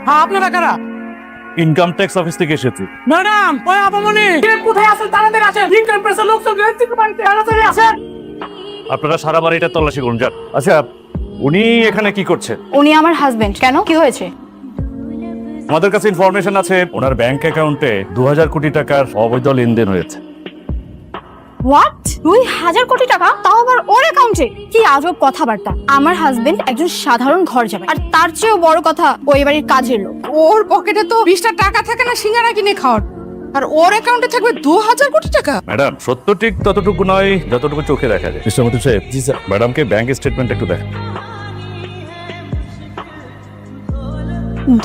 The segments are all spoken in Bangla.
হ্যাঁ, আপনারা কারা? ইনকাম ট্যাক্স অফিস থেকে এসেছি। ম্যাডাম, ওই আপামনি কোথায় আছেন? তাড়াতাড়ি আসেন। ইনকাম ট্যাক্সের লোক সব বাড়িতে তাড়াতাড়ি আসেন। আপনারা সারা বাড়িটা তল্লাশি করুন যান। আচ্ছা, উনি এখানে কি করছেন? উনি আমার হাজবেন্ড। কেন, কি হয়েছে? আমাদের কাছে ইনফরমেশন আছে ওনার ব্যাংক অ্যাকাউন্টে 2000 কোটি টাকার অবৈধ লেনদেন হয়েছে। হোয়াট? 2000 কোটি টাকা? তাও আবার ওর অ্যাকাউন্টে? কি আজব কথাবার্তা। আমার হাজবেন্ড একজন সাধারণ ঘর জামাই, আর তার চেয়েও বড় কথা ওই বাড়ির কাজের লোক। ওর পকেটে তো 20টা টাকা থাকে না সিঙ্গারা কিনে খাওয়ার, আর ওর অ্যাকাউন্টে থাকবে 2000 কোটি টাকা। ম্যাডাম, সত্য ঠিক ততটুকু নয় যতটুকু চোখে দেখা যায়। মিস্টার মতিন সাহেব, জি স্যার, ম্যাডামকে ব্যাংক স্টেটমেন্ট একটু দেখান।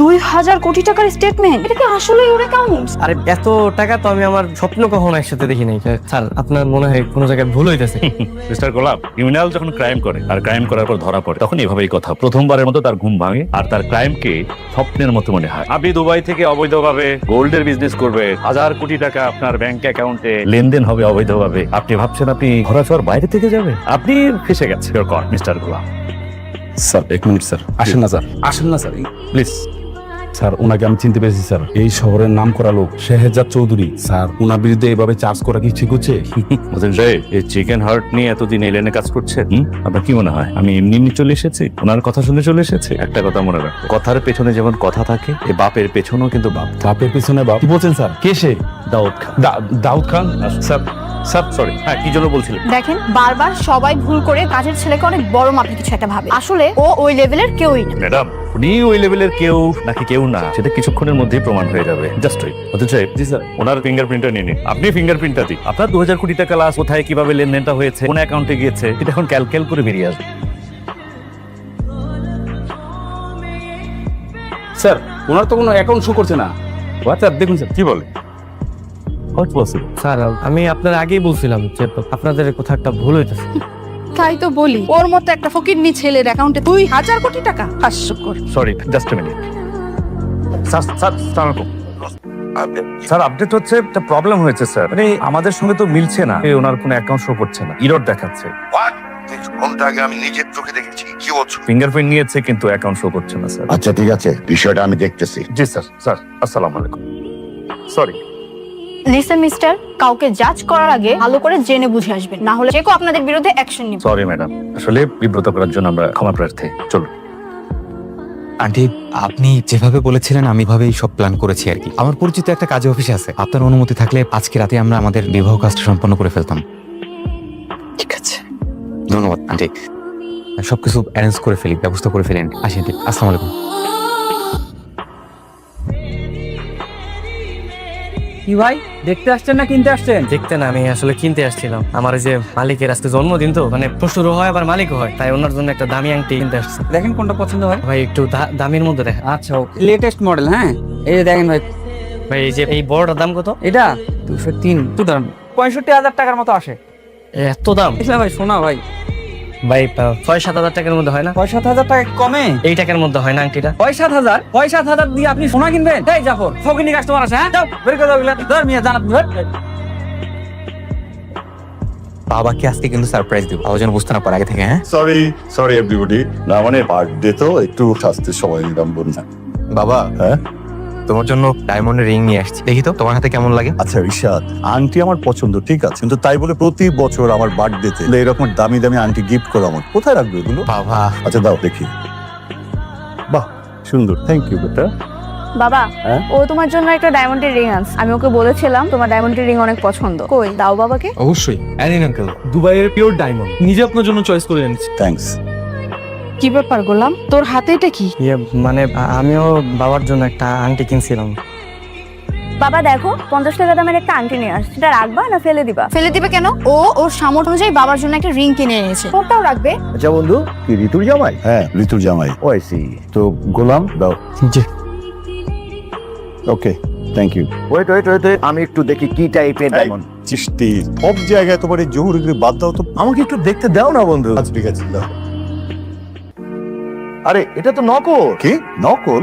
2000 কোটি টাকার স্টেটমেন্ট? এটা কি আসলেই ওর অ্যাকাউন্ট? আরে এত টাকা তো আমি আমার স্বপ্ন কখনো একসাথে দেখি নাই স্যার। আপনার মনে হয় কোনো জায়গায় ভুল হইতেছে। মিস্টার গোলাপ, ক্রিমিনাল যখন ক্রাইম করে আর ক্রাইম করার পর ধরা পড়ে তখন এভাবেই কথা। প্রথমবারের মতো তার ঘুম ভাঙে আর তার ক্রাইমকে স্বপ্নের মতো মনে হয়। আপনি দুবাই থেকে অবৈধভাবে গোল্ডের বিজনেস করবে, 1000 কোটি টাকা আপনার ব্যাংক অ্যাকাউন্টে লেনদেন হবে অবৈধভাবে। আপনি ভাবছেন আপনি ঘোরাচর বাইরে থেকে যাবে? আপনি ফেসে গেছেন মিস্টার গোলাপ। Sir, 1 minute sir. আসেন না স্যার, আসেন না স্যার, প্লিজ। স্যার ওনাকে আমি চিনতে পেরেছি স্যার। এই শহরের নাম করা লোক শেহজাদ চৌধুরী। স্যার ওনার বিরুদ্ধে এভাবে চার্জ করা কি ঠিক হচ্ছে? মতিন সাহেব, এই চিকেন হার্ট নিয়ে এতদিন এলেনে কাজ করছেন, আপনার কি মনে হয় আমি এমনি এমনি চলে এসেছি? ওনার কথা শুনে চলে এসেছে? একটা কথা মনে রাখো, কথার পেছনে যেমন কথা থাকে, এই বাপের পেছনেও কিন্তু বাপ। বাপের পিছনে বাপ? কি বলছেন স্যার? কে সে? Daud Khan. Daud Khan? Sir, sir sorry, হ্যাঁ কি জন্য বলছিলেন? দেখেন, বারবার সবাই ভুল করে কাজের ছেলেকে অনেক বড় মাপে কিছু একটা ভাবে। আসলে ও ওই লেভেলের কেউই না। ম্যাডাম, উনি ওই লেভেলের কেউ নাকি কেউ না সেটা কিছুক্ষণের মধ্যেই প্রমাণ হয়ে যাবে। Just wait. মতিন সাহেব, জি স্যার, ওনার ফিঙ্গারপ্রিন্টটা নিয়ে নিন। আপনি ফিঙ্গারপ্রিন্টটা দিন। আপনার 2000 কোটি টাকা লাস্ট কোথায় কিভাবে লেনদেনটা হয়েছে, কোন অ্যাকাউন্টে গিয়েছে, এটা এখন ক্যালকুলেট করে বেরিয়ে আসবে। স্যার ওনার তো কোনো অ্যাকাউন্ট শো করছে না। স্যার দেখুন স্যার। কি বলে? How possible? স্যার আমি আপনার আগেই বলছিলাম যে আপনাদের কোথাও একটা ভুল হইতেছে। তাই তো বলি, ওর মতো একটা ফকিরনি ছেলের অ্যাকাউন্টে 2000 কোটি টাকা? হাস্যকর। Sorry, just a minute. Sir, sir, আসসালামু আলাইকুম। স্যার, আপডেট হচ্ছে একটা প্রবলেম হয়েছে স্যার। মানে আমাদের সঙ্গে তো মিলছে না, ওনার কোনো অ্যাকাউন্ট শো করছে না, এরর দেখাচ্ছে। হোয়াট? ঘন্টা আগে আমি নিজের চোখে দেখেছি। কি বলছো? ফিঙ্গারপ্রিন্ট নিয়েছে কিন্তু অ্যাকাউন্ট শো করছে না স্যার। আচ্ছা ঠিক আছে, বিষয়টা আমি দেখতেছি। জি স্যার। স্যার, আসসালামু আলাইকুম। সরি। লিসেন মিস্টার, কাউকে জাজ করার আগে ভালো করে জেনে বুঝে আসবেন, না হলে যে কেউ আপনাদের বিরুদ্ধে অ্যাকশন নিবে। সরি ম্যাডাম, আসলে বিব্রত করার জন্য আমরা ক্ষমা প্রার্থী। চলুন। আন্টি, আপনি যেভাবে বলেছিলেন আমি ভাবেই সব প্ল্যান করেছি আর কি। আমার পরিচিত একটা কাজে অফিসে আছে, আপনার অনুমতি থাকলে আজকে রাতে আমরা আমাদের বিবাহ কাজটা সম্পন্ন করে ফেলতাম। ঠিক আছে, ধন্যবাদ আন্টি। সবকিছু অ্যারেঞ্জ করে ফেলি, ব্যবস্থা করে ফেলেন। আসি আন্টি, আসসালামু আলাইকুম। কি ভাই, দেখতে আসছেন না কিনতে আসছেন? দেখতে না, আমি আসলে কিনতে আসছিলাম। আমার এই যে মালিকের আজকে জন্মদিন, তো মানে শ্বশুরও হয় আবার মালিকও হয়, তাই ওনার জন্য একটা দামি আংটি কিনতে আসছে। দেখেন কোনটা পছন্দ হয়। ভাই একটু দামের মধ্যে দেখা। আচ্ছা, লেটেস্ট মডেল। হ্যাঁ, এই যে দেখেন ভাই, ভাই এই যে এই বড়টার দাম কত? এটা 203, 65,000 টাকার মতো আসে। এত দাম? বুঝলেন ভাই, শোনা ভাই, ভাই 6-7 হাজার টাকার মধ্যে হয় না? 6-7 হাজার টাকা কমে? এই টাকার মধ্যে হয় না আংটিটা? 6-7 হাজার দিয়ে আপনি সোনা কিনবেন? এই জাফর, ফকিনি কাস্টমার আছে। হ্যাঁ, যাও বের করে দাও এগুলা। ধর মিয়া, জানাত ধর। বাবাকে আজকে কিন্তু সারপ্রাইজ দিব, বাবা যেন বুঝতে না পারে আগে থেকে। হ্যাঁ সরি এভরিবডি। না মানে বার্থডে তো একটু স্বাস্থ্যের সময় নিলাম বললাম। বাবা, হ্যাঁ তোমার জন্য ডায়মন্ডের রিং নিয়ে আসছি, দেখি তো তোমার হাতে কেমন লাগে। আচ্ছা ঋষাদ, আংটি আমার পছন্দ ঠিক আছে, কিন্তু তাই বলে প্রতি বছর আমার বার্থডেতে এরকম দামি দামি আংটি গিফট করো আমার, কোথায় রাখবে এগুলো? বাবা, আচ্ছা দাও দেখি। বাহ, সুন্দর, থ্যাংক ইউ বেটা। বাবা, হ্যাঁ? ও তোমার জন্য একটা ডায়মন্ডের রিং আনছে। আমি ওকে বলেছিলাম তোমার ডায়মন্ডের রিং অনেক পছন্দ। কই দাও বাবাকে। অবশ্যই অ্যানিন আঙ্কেল, দুবাইয়ের পিওর ডায়মন্ড, নিজে আপনার জন্য চয়েস করে এনেছি। থ্যাঙ্কস। কি ব্যাপার গোলাম, তোর হাতে এটা কি? মানে আমিও বাবার জন্য একটা আংটি কিনছিলাম। বাবা দেখো, 50 টাকা দামের একটা আংটি নিয়ে আসছে। সেটা রাখবা না ফেলে দিবা? ফেলে দিবে কেন? ও ওর সামর্থ্য অনুযায়ী বাবার জন্য একটা রিং কিনে এনেছে, ওটাও রাখবে। আচ্ছা বন্ধু, কি ঋতুর জামাই? হ্যাঁ ঋতুর জামাই। ও আই সি। তো গোলাম দাও। জি। ওকে, থ্যাংক ইউ। ওয়েট, আমি একটু দেখি কি টাইপের ডায়মন্ড। চিষ্টি, সব জায়গায় তোমার এই জহুরিগিরি বাদ দাও তো। আমাকে একটু দেখতে দাও না বন্ধু। আচ্ছা ঠিক আছে, দাও। আরে এটা তো নকল। কি নকল?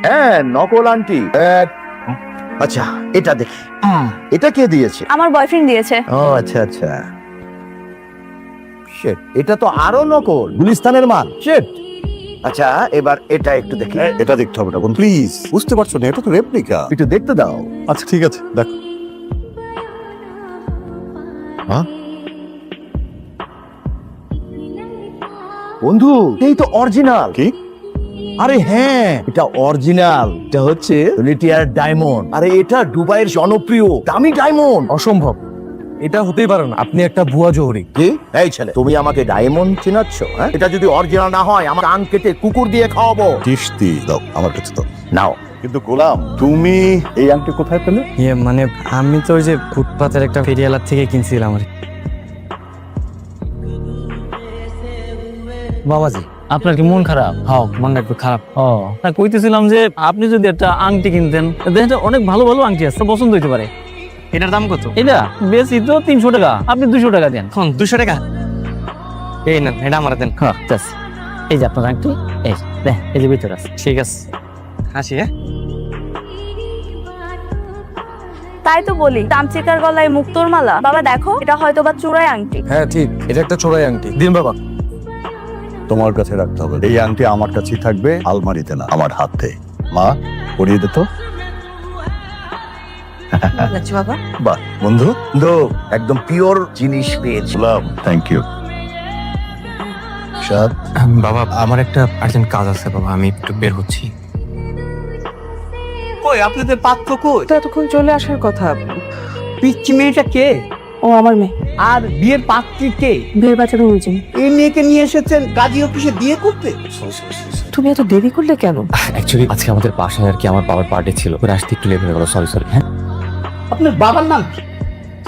হ্যাঁ নকল আন্টি। আচ্ছা এটা দেখি, এটা কে দিয়েছে? আমার বয়ফ্রেন্ড দিয়েছে। ও আচ্ছা আচ্ছা। শিট, এটা তো আরো নকল, গুলিস্তানের মাল। শিট। আচ্ছা এবার এটা একটু দেখি। এটা দেখতে হবে না বোন, প্লিজ। বুঝতে পারছো না, এটা তো রেপ্লিকা। একটু দেখতে দাও। আচ্ছা ঠিক আছে, দেখো। বন্ধু এই তো অরিজিনাল। কি? আরে হ্যাঁ, এটা অরিজিনাল। এটা হচ্ছে লিটিয়ার ডায়মন্ড। আরে এটা দুবাইয়ের জনপ্রিয় দামি ডায়মন্ড। অসম্ভব, এটা হতেই পারে না, আপনি একটা ভুয়া জহরি। কি? এই ছেলে, তুমি আমাকে ডায়মন্ড চিনাচ্ছ? হ্যাঁ, এটা যদি অরিজিনাল না হয় আমার কান কেটে কুকুর দিয়ে খাওয়াবো। কিস্তি দাও আমার কাছে তো। নাও। কিন্তু গোলাম, তুমি এই আংটি কোথায় পেলে? মানে আমি তো ওই যে ফুটপাতের একটা ফেরিয়ালার থেকে কিনছিলাম আর কি। বাবাজি, আপনার কি মন খারাপ? হ্যাঁ, মনটা একটু খারাপ। ও, তা কইতেছিলাম যে আপনি যদি একটা আংটি কিনতেন, দেখেন অনেক ভালো ভালো আংটি আছে, পছন্দ হইতে পারে। এটার দাম কত? এটা বেশি তো 300 টাকা, আপনি 200 টাকা দেন। 200 টাকা? এই নেন, এটা আমার দেন। হ্যাঁ, এই যে আপনার আংটি, এই যে ভিতরে আছে। ঠিক আছে, আসি। হ্যাঁ, তাই তো বলি, তান্ত্রিকার গলায় মুক্তোর মালা। বাবা দেখো, এটা হয়তো বা চূড়ায় আংটি। হ্যাঁ ঠিক, এটা একটা চোরাই আংটি। দিন বাবা। তোমার কাছে রাখতে হবে। এই আংটি আমার কাছেই থাকবে, আলমারিতে না, আমার হাতে। মা, পরিয়ে দে তো। বাবা বাহ বন্ধু, একদম পিওর জিনিস পেয়েছি। গোলাম, থ্যাংক ইউ। সাদ, বাবা আমার একটা আর্জেন্ট কাজ আছে বাবা, আমি একটু বের হচ্ছি। কই আপনাদের পাত্র কই? এতক্ষণ চলে আসার কথা। পিচ্চি মেয়েটা কে? ও আমার মেয়ে, আর বিয়ের পাত্রী কে? বিয়ের বাচ্চা রয়েছে। এই মেয়েকে নিয়ে এসেছেন কাজী অফিসে বিয়ে করতে? তুমি এত দেরি করলে কেন? অ্যাকচুয়ালি আজকে আমাদের বাসায় আর কি আমার বাবার বার্থডে ছিল, ওরা আসতে একটু লেট হয়ে গেল। সরি। হ্যাঁ আপনার বাবার নাম কি?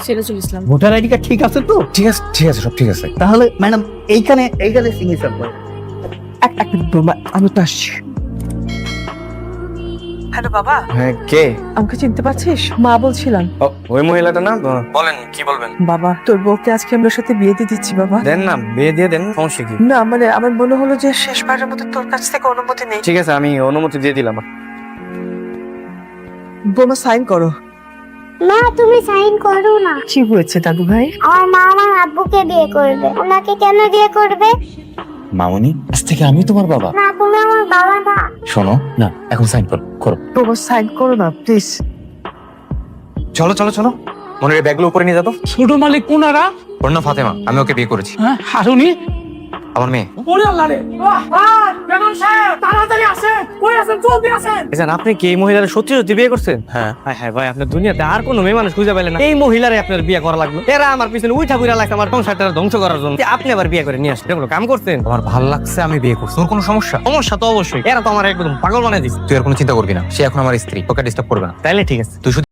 Sirajul Islam. Voter ID card ঠিক আছে তো? ঠিক আছে, সব ঠিক আছে। তাহলে ম্যাডাম এইখানে সিগনেচার করে। আমি তো আসছি। হ্যালো বাবা, হ্যাঁ কে? আমাকে চিনতে পারছিস? মা বলছিলাম। ওই মহিলাটা না? বলেন, কি বলবেন? বাবা, তোর বউকে আজকে আমরা সাথে বিয়ে দিয়ে দিচ্ছি বাবা। দেন না, বিয়ে দিয়ে দেন, সমস্যা কি? না মানে আমার মনে হলো যে শেষবারের মতো তোর কাছ থেকে অনুমতি নেই। ঠিক আছে, আমি অনুমতি দিয়ে দিলাম। বোমা সাইন করো। মা তুমি সাইন করো না। কি হয়েছে দাদু ভাই? আমার মা আমার আব্বুকে বিয়ে করবে। ওনাকে কেন বিয়ে করবে? মামনি, আজ থেকে আমি তোমার বাবা। না, তুমি আমার বাবা না। শোনো না, এখন সাইন করো। বোমা সাইন করো না প্লিজ। চলো মনের ব্যাগগুলো উপরে নিয়ে যাবো। ছোট মালিক কোনারা? ওর নাম ফাতেমা, আমি ওকে বিয়ে করেছি। হ্যাঁ, হারুনি? আমার মেয়ে। ওরে আল্লাহ রে! বেগম সাহেব, তাড়াতাড়ি আসেন। কই আছেন? জলদি আসেন। আচ্ছা, আপনি কি এই মহিলার সত্যি সত্যি বিয়ে করছেন? হ্যাঁ হ্যাঁ ভাই, আপনার দুনিয়াতে আর কোনো মেয়ে মানুষ খুঁজে পেলেন না, এই মহিলারে আপনার বিয়ে করা লাগলো। এরা আমার পিছনে উঠা বুড়া লাগছে আমার সংসারটা ধ্বংস করার জন্য। আপনি আবার বিয়ে করে নিয়ে আসলেন, এগুলো কাম করছেন? আমার ভালো লাগছে, আমি বিয়ে করছি। তোর কোনো সমস্যা? সমস্যা তো অবশ্যই, এরা তো আমার একদম পাগল বানিয়ে দিচ্ছে। তুই আর কোনো চিন্তা করবি না, সে এখন আমার স্ত্রী, ওকে ডিস্টার্ব করবে না। তাইলে ঠিক আছে। তুই শুধু